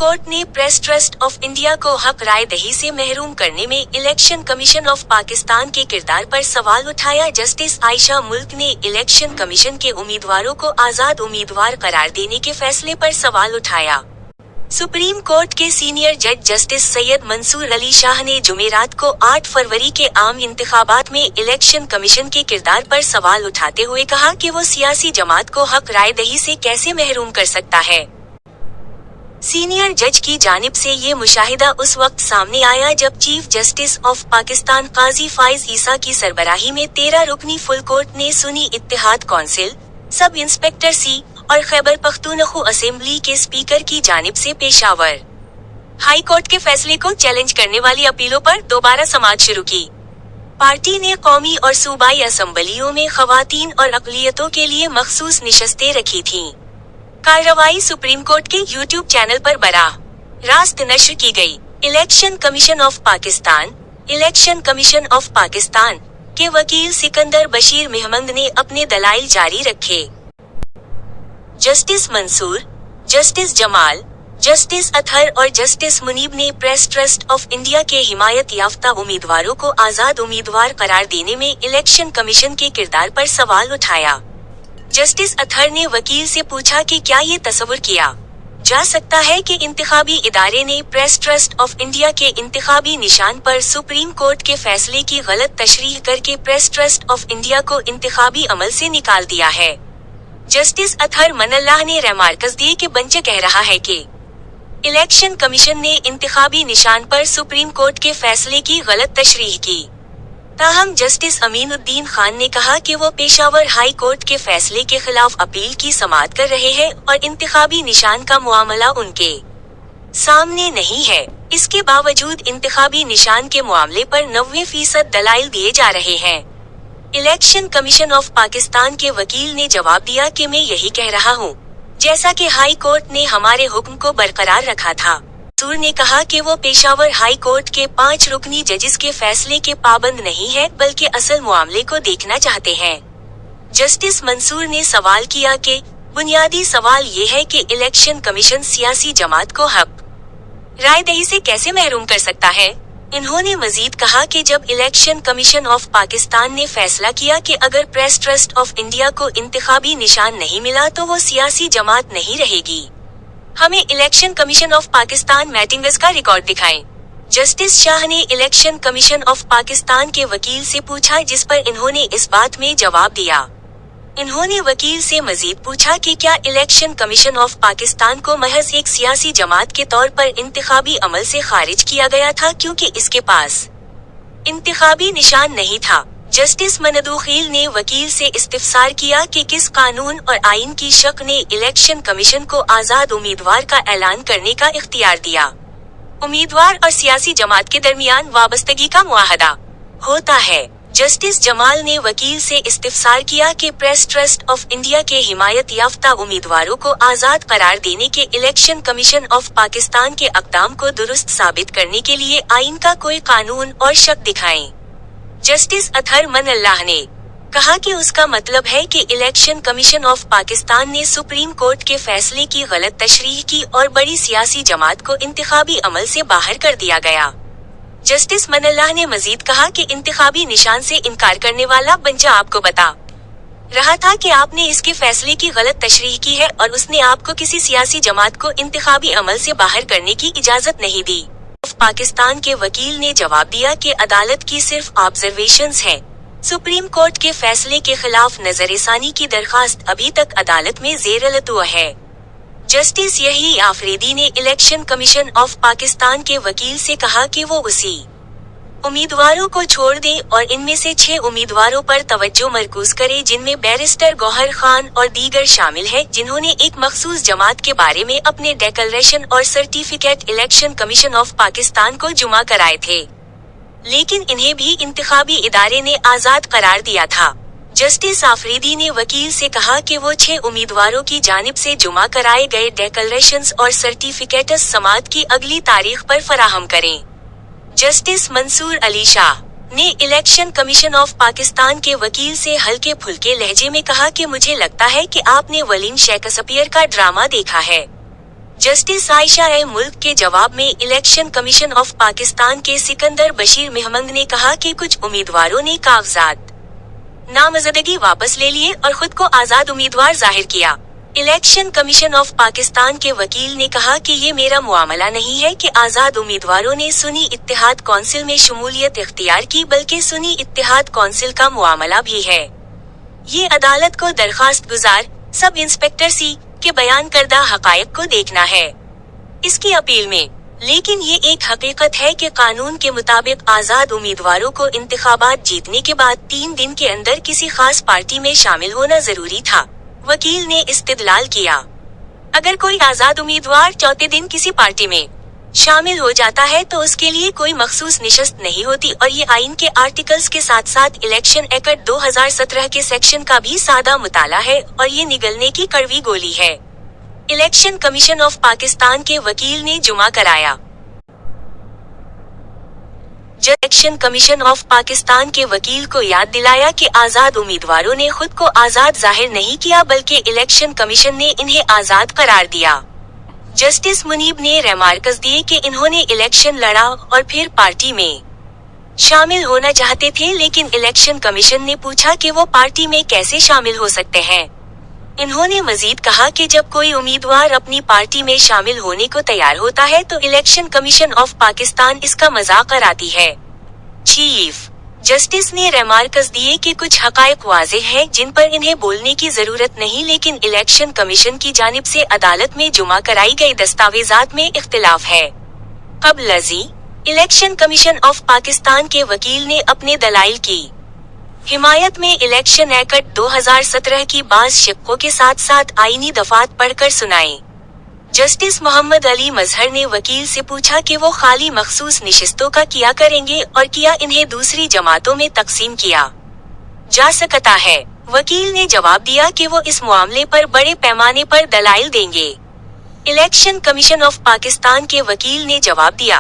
Court ने press trust of India को हक राय दही से महरूम करने में इलेक्शन कमीशन ऑफ पाकिस्तान के किरदार पर सवाल उठाया। जस्टिस आयशा मुल्क ने इलेक्शन कमीशन के उम्मीदवारों को आजाद उम्मीदवार करार देने के फैसले पर सवाल उठाया। सुप्रीम कोर्ट के सीनियर जज जस्टिस सैयद मंसूर अली शाह ने जुमेरात को 8 फरवरी के आम इंतखाबात में इलेक्शन कमीशन के किरदार पर सवाल उठाते हुए कहा कि वो सियासी जमात को हक राय दही से कैसे महरूम कर सकता है। सीनियर जज की जानिब से ये मुशाहिदा उस वक्त सामने आया जब chief justice of Pakistan Qazi Faez Isa की सरबराही में 13 रुकनी फुल कोर्ट ने Sunni Ittehad council, sub inspector C और खैबर पख्तूनख्वा असेंबली के स्पीकर की जानिब से पेशावर हाई कोर्ट के फैसले को चैलेंज करने वाली अपीलों पर दोबारा समाअत शुरू की। पार्टी ने कौमी और सूबाई असम्बलियों में खवातीन और अक़लियतों के लिए मखसूस निशस्तें रखी थीं। कार्रवाई सुप्रीम कोर्ट के यूट्यूब चैनल पर बराह रास्त नश्र की गई। इलेक्शन कमीशन ऑफ पाकिस्तान के वकील सिकंदर बशीर महमद ने अपने दलाइल जारी रखे। Justice Mansoor, justice Jamal, justice Athar और जस्टिस मुनीब ने प्रेस ट्रस्ट ऑफ इंडिया के हिमायत याफ्ता उम्मीदवारों को आजाद उम्मीदवार करार देने में इलेक्शन कमीशन के किरदार पर सवाल उठाया। जस्टिस अतहर ने वकील से पूछा कि क्या ये तस्वुर किया जा सकता है कि इंतखाबी इदारे ने प्रेस ट्रस्ट ऑफ इंडिया के इंतखाबी निशान पर सुप्रीम कोर्ट के फैसले की गलत तशरीह करके प्रेस ट्रस्ट ऑफ इंडिया को इंतखाबी अमल से निकाल दिया है। जस्टिस अतहर मनल्लाह ने रिमार्क्स दिए कि बेंच कह रहा है कि इलेक्शन कमीशन ने इंतखाबी निशान पर सुप्रीम कोर्ट के फैसले की गलत तशरीह की। ताहम जस्टिस अमीनुद्दीन खान ने कहा कि वो पेशावर हाई कोर्ट के फैसले के खिलाफ अपील की समाअत कर रहे हैं और इंतखाबी निशान का मामला उनके सामने नहीं है। इसके बावजूद इंतखाबी निशान के मामले पर 90% दलाइल दिए जा रहे हैं। इलेक्शन कमीशन ऑफ पाकिस्तान के वकील ने जवाब दिया कि मैं यही कह रहा हूँ, जैसा कि हाई कोर्ट ने हमारे हुक्म को बरकरार रखा था। मंसूर ने कहा कि वो पेशावर हाई कोर्ट के 5 रुकनी जजिस के फैसले के पाबंद नहीं है बल्कि असल मामले को देखना चाहते हैं। जस्टिस मंसूर ने सवाल किया कि बुनियादी सवाल ये है कि इलेक्शन कमीशन सियासी जमात को हक राय दही से कैसे महरूम कर सकता है। इन्होंने मजीद कहा कि जब इलेक्शन कमीशन ऑफ पाकिस्तान ने फैसला किया कि अगर प्रेस ट्रस्ट ऑफ इंडिया को इंतखाबी निशान नहीं मिला तो वो सियासी जमात नहीं रहेगी। हमें election commission of Pakistan meetings का रिकॉर्ड दिखाएं। जस्टिस शाह ने इलेक्शन कमीशन ऑफ पाकिस्तान के वकील से पूछा, जिस पर इन्होंने इस बात में जवाब दिया। इन्होंने वकील से मजीद पूछा कि क्या इलेक्शन कमीशन ऑफ पाकिस्तान को महज एक सियासी जमात के तौर पर इंतखाबी अमल से खारिज किया गया था क्योंकि इसके पास इंतखाबी निशान नहीं था। जस्टिस मनदूखील ने वकील से इस्तिफसार किया कि किस कानून और आइन की शक ने इलेक्शन कमीशन को आजाद उम्मीदवार का ऐलान करने का इख्तियार दिया। उम्मीदवार और सियासी जमात के दरमियान वाबस्तगी का मुआहदा होता है। जस्टिस जमाल ने वकील से इस्तिफसार किया कि प्रेस ट्रस्ट ऑफ इंडिया के हिमायत याफ्ता उम्मीदवारों को आजाद करार देने के इलेक्शन कमीशन ऑफ पाकिस्तान के अक़दाम को दुरुस्त साबित करने के लिए आइन का कोई कानून और शक दिखाएं। जस्टिस अतहर मनल्लाह ने कहा कि उसका मतलब है कि इलेक्शन कमीशन ऑफ पाकिस्तान ने सुप्रीम कोर्ट के फैसले की गलत तशरीह की और बड़ी सियासी जमात को इंतखाबी अमल से बाहर कर दिया गया। जस्टिस मनल्लाह ने मजीद कहा कि इंतखाबी निशान से इनकार करने वाला बंचा आपको बता रहा था कि आपने इसके फैसले की गलत तशरीह की है और उसने आपको किसी सियासी जमात को इंतखाबी अमल से बाहर करने की इजाजत नहीं दी। पाकिस्तान के वकील ने जवाब दिया कि अदालत की सिर्फ ऑब्जर्वेशंस है। सुप्रीम कोर्ट के फैसले के खिलाफ नजरसानी की दरखास्त अभी तक अदालत में ज़ेर-ए-लतुअ है। जस्टिस यही आफरीदी ने इलेक्शन कमीशन ऑफ पाकिस्तान के वकील से कहा कि वो उसी उम्मीदवारों को छोड़ दें और इनमें से 6 उम्मीदवारों पर तवज्जो मरकूज करे जिनमें बैरिस्टर गौहर खान और दीगर शामिल है, जिन्होंने एक मखसूस जमात के बारे में अपने डेक्लरेशन और certificate election commission of Pakistan को जुमा कराए थे, लेकिन इन्हें भी इंतखाबी इदारे ने आजाद करार दिया था। जस्टिस आफरीदी ने वकील से कहा कि वो 6 उम्मीदवारों की जानिब से जुमा कराए गए डेक्लरेशंस और सर्टिफिकेट्स समाअत की अगली तारीख पर फराहम करें। जस्टिस मंसूर अली शाह ने इलेक्शन कमीशन ऑफ पाकिस्तान के वकील से हल्के फुल्के लहजे में कहा कि मुझे लगता है कि आपने वलीन शेक्सपियर का ड्रामा देखा है। जस्टिस आयशा ए मुल्क के जवाब में इलेक्शन कमीशन ऑफ पाकिस्तान के सिकंदर बशीर महमंद ने कहा कि कुछ उम्मीदवारों ने कागजात नामजदगी वापस ले लिए और खुद को आजाद उम्मीदवार जाहिर किया। इलेक्शन कमीशन ऑफ पाकिस्तान के वकील ने कहा कि ये मेरा मुआमला नहीं है कि आजाद उम्मीदवारों ने सुन्नी इत्तेहाद कौंसिल में शमूलियत इख्तियार की, बल्कि सुन्नी इत्तेहाद कौंसिल का मुआमला भी है। ये अदालत को दरखास्त गुजार सब इंस्पेक्टर सी के बयान करदा हकायक को देखना है इसकी अपील में। लेकिन ये एक हकीकत है कि कानून के मुताबिक आजाद उम्मीदवारों को इंतखाबात जीतने के बाद 3 दिन के अंदर किसी खास पार्टी में शामिल होना जरूरी था। वकील ने इस्तिदलाल किया, अगर कोई आजाद उम्मीदवार चौथे दिन किसी पार्टी में शामिल हो जाता है तो उसके लिए कोई मखसूस निशस्त नहीं होती और ये आइन के आर्टिकल्स के साथ साथ इलेक्शन एक्ट 2017 के सेक्शन का भी सादा मुताला है और ये निगलने की कड़वी गोली है। इलेक्शन कमीशन ऑफ पाकिस्तान के वकील ने जुमा कराया। इलेक्शन कमीशन ऑफ पाकिस्तान के वकील को याद दिलाया कि आजाद उम्मीदवारों ने खुद को आजाद जाहिर नहीं किया, बल्कि इलेक्शन कमीशन ने इन्हें आजाद करार दिया। जस्टिस मुनीब ने रिमार्क्स दिए कि इन्होंने इलेक्शन लड़ा और फिर पार्टी में शामिल होना चाहते थे, लेकिन इलेक्शन कमीशन ने पूछा कि वो पार्टी में कैसे शामिल हो सकते हैं। इन्होंने मजीद कहा कि जब कोई उम्मीदवार अपनी पार्टी में शामिल होने को तैयार होता है तो इलेक्शन कमीशन ऑफ पाकिस्तान इसका मजाक कराती है। चीफ जस्टिस ने रिमार्क्स दिए कि कुछ हकायक वाज़ेह हैं जिन पर इन्हें बोलने की जरूरत नहीं, लेकिन इलेक्शन कमीशन की जानिब से अदालत में जुमा कराई गई दस्तावेजात में इख्तिलाफ है। कबलजी इलेक्शन कमीशन ऑफ पाकिस्तान के वकील ने अपने दलाइल की हिमायत में इलेक्शन एक्ट 2017 की बाज़ शिक्कों के साथ साथ आईनी दफात पढ़कर सुनाए। जस्टिस मोहम्मद अली मजहर ने वकील से पूछा कि वो खाली मखसूस निशिस्तों का किया करेंगे और किया इन्हें दूसरी जमातों में तकसीम किया जा सकता है। वकील ने जवाब दिया कि वो इस मामले पर बड़े पैमाने पर दलाइल देंगे। इलेक्शन कमीशन ऑफ पाकिस्तान के वकील ने जवाब दिया,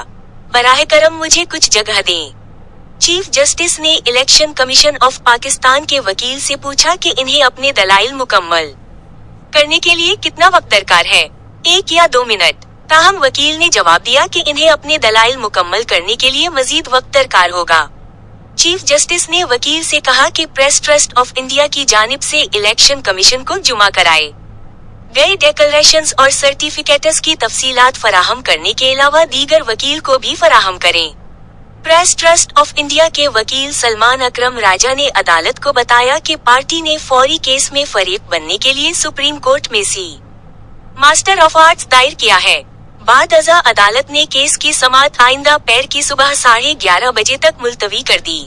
बराह करम मुझे कुछ जगह दें। चीफ जस्टिस ने इलेक्शन कमीशन ऑफ पाकिस्तान के वकील से पूछा कि इन्हें अपने दलाइल मुकम्मल करने के लिए कितना वक्त दरकार है, 1 या 2 मिनट। ताहम वकील ने जवाब दिया कि इन्हें अपने दलाइल मुकम्मल करने के लिए मजीद वक्त दरकार होगा। चीफ जस्टिस ने वकील से कहा कि प्रेस ट्रस्ट ऑफ इंडिया की जानिब से इलेक्शन कमीशन को जुमा कराए गए डिक्लेरेशंस और सर्टिफिकेट्स की तफसीलात फराहम करने के अलावा दीगर वकील को भी फराहम करें। प्रेस ट्रस्ट ऑफ इंडिया के वकील सलमान अकरम राजा ने अदालत को बताया कि पार्टी ने फौरी केस में फरीक बनने के लिए सुप्रीम कोर्ट में सी मास्टर ऑफ आर्ट्स दायर किया है। बाद अज़ा अदालत ने केस की समाअत आइंदा पैर की सुबह 11:30 बजे तक मुलतवी कर दी।